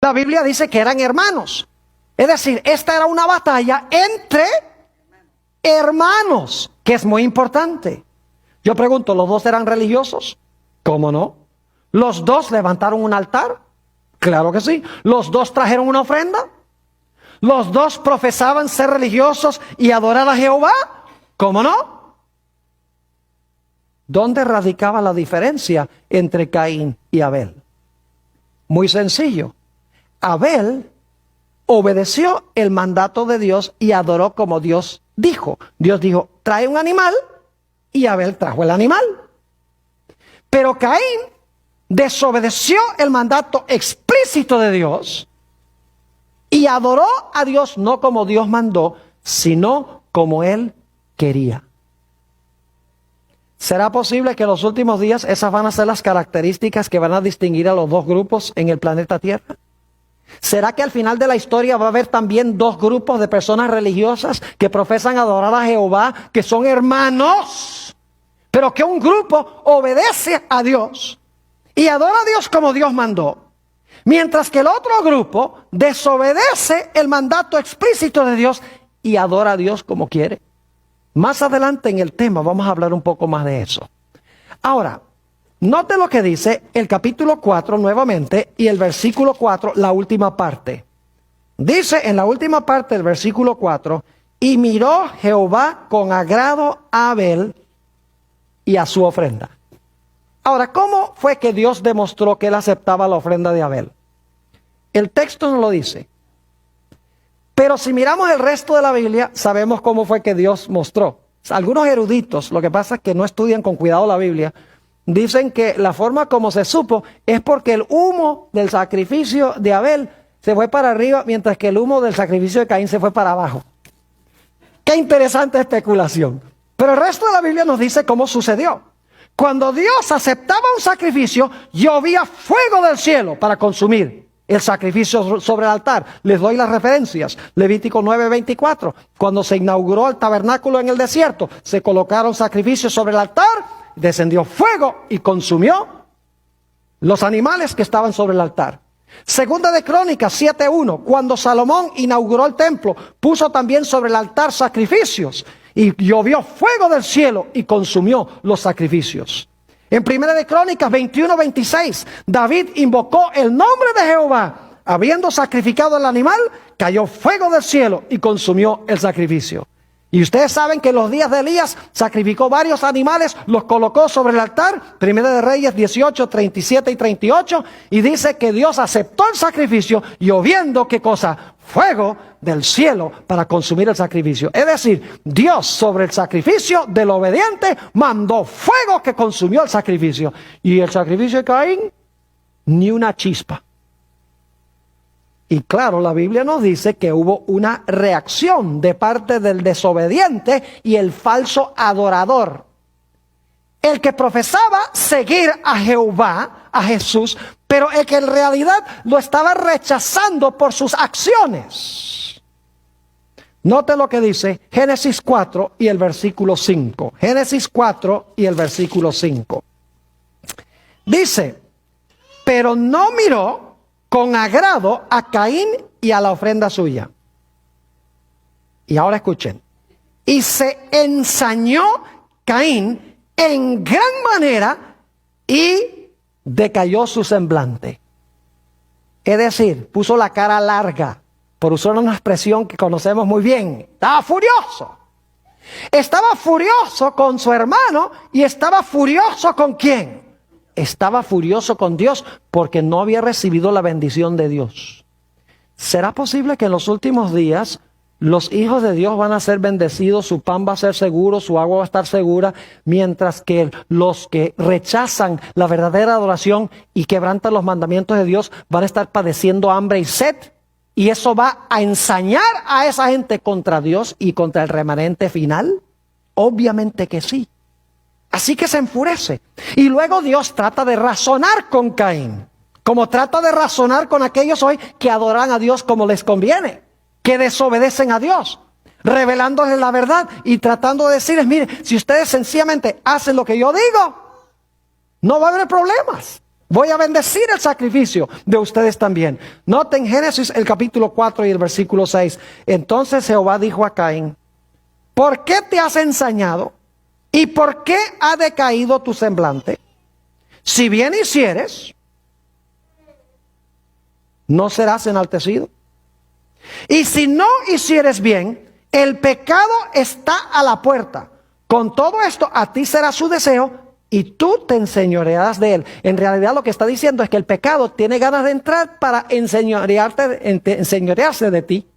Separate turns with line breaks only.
La Biblia dice que eran hermanos. Es decir, esta era una batalla entre hermanos, que es muy importante. Yo pregunto, ¿los dos eran religiosos? ¿Cómo no? ¿Los dos levantaron un altar? Claro que sí. ¿Los dos trajeron una ofrenda? ¿Los dos profesaban ser religiosos y adorar a Jehová? ¿Cómo no? ¿Dónde radicaba la diferencia entre Caín y Abel? Muy sencillo. Abel obedeció el mandato de Dios y adoró como Dios dijo. Dios dijo, trae un animal, y Abel trajo el animal. Pero Caín desobedeció el mandato explícito de Dios y adoró a Dios no como Dios mandó, sino como él quería. ¿Será posible que en los últimos días esas van a ser las características que van a distinguir a los dos grupos en el planeta Tierra? ¿Será que al final de la historia va a haber también dos grupos de personas religiosas que profesan adorar a Jehová, que son hermanos, pero que un grupo obedece a Dios y adora a Dios como Dios mandó, mientras que el otro grupo desobedece el mandato explícito de Dios y adora a Dios como quiere? Más adelante en el tema vamos a hablar un poco más de eso. Ahora, note lo que dice el capítulo 4 nuevamente y el versículo 4, la última parte. Dice en la última parte del versículo 4, y miró Jehová con agrado a Abel y a su ofrenda. Ahora, ¿cómo fue que Dios demostró que él aceptaba la ofrenda de Abel? El texto no lo dice. Pero si miramos el resto de la Biblia, sabemos cómo fue que Dios mostró. Algunos eruditos, lo que pasa es que no estudian con cuidado la Biblia, dicen que la forma como se supo es porque el humo del sacrificio de Abel se fue para arriba, mientras que el humo del sacrificio de Caín se fue para abajo. Qué interesante especulación. Pero el resto de la Biblia nos dice cómo sucedió. Cuando Dios aceptaba un sacrificio, llovía fuego del cielo para consumir el sacrificio sobre el altar. Les doy las referencias. Levítico 9:24. Cuando se inauguró el tabernáculo en el desierto, se colocaron sacrificios sobre el altar, descendió fuego y consumió los animales que estaban sobre el altar. Segunda de Crónicas 7:1. Cuando Salomón inauguró el templo, puso también sobre el altar sacrificios, y llovió fuego del cielo y consumió los sacrificios. En Primera de Crónicas 21:26, David invocó el nombre de Jehová. Habiendo sacrificado el animal, cayó fuego del cielo y consumió el sacrificio. Y ustedes saben que en los días de Elías sacrificó varios animales, los colocó sobre el altar. Primera de Reyes 18, 37 y 38. Y dice que Dios aceptó el sacrificio, lloviendo, ¿qué cosa? Fuego del cielo para consumir el sacrificio. Es decir, Dios sobre el sacrificio del obediente mandó fuego que consumió el sacrificio. Y el sacrificio de Caín, ni una chispa. Y claro, la Biblia nos dice que hubo una reacción de parte del desobediente y el falso adorador. El que profesaba seguir a Jehová, a Jesús, pero el que en realidad lo estaba rechazando por sus acciones. Note lo que dice Génesis 4 y el versículo 5. Génesis 4 y el versículo 5. Dice, pero no miró con agrado a Caín y a la ofrenda suya. Y ahora escuchen. Y se ensañó Caín en gran manera y decayó su semblante. Es decir, puso la cara larga, por usar una expresión que conocemos muy bien. Estaba furioso. Estaba furioso con su hermano y estaba furioso ¿con quién? Estaba furioso con Dios porque no había recibido la bendición de Dios. ¿Será posible que en los últimos días los hijos de Dios van a ser bendecidos, su pan va a ser seguro, su agua va a estar segura, mientras que los que rechazan la verdadera adoración y quebrantan los mandamientos de Dios van a estar padeciendo hambre y sed? ¿Y eso va a ensañar a esa gente contra Dios y contra el remanente final? Obviamente que sí. Así que se enfurece. Y luego Dios trata de razonar con Caín, como trata de razonar con aquellos hoy que adoran a Dios como les conviene, que desobedecen a Dios, revelándoles la verdad y tratando de decirles, mire, si ustedes sencillamente hacen lo que yo digo, no va a haber problemas. Voy a bendecir el sacrificio de ustedes también. Noten Génesis el capítulo 4 y el versículo 6. Entonces Jehová dijo a Caín: ¿por qué te has ensañado? ¿Y por qué ha decaído tu semblante? Si bien hicieres, no serás enaltecido. Y si no hicieres bien, el pecado está a la puerta. Con todo esto, a ti será su deseo y tú te enseñorearás de él. En realidad lo que está diciendo es que el pecado tiene ganas de entrar para enseñorearse de ti.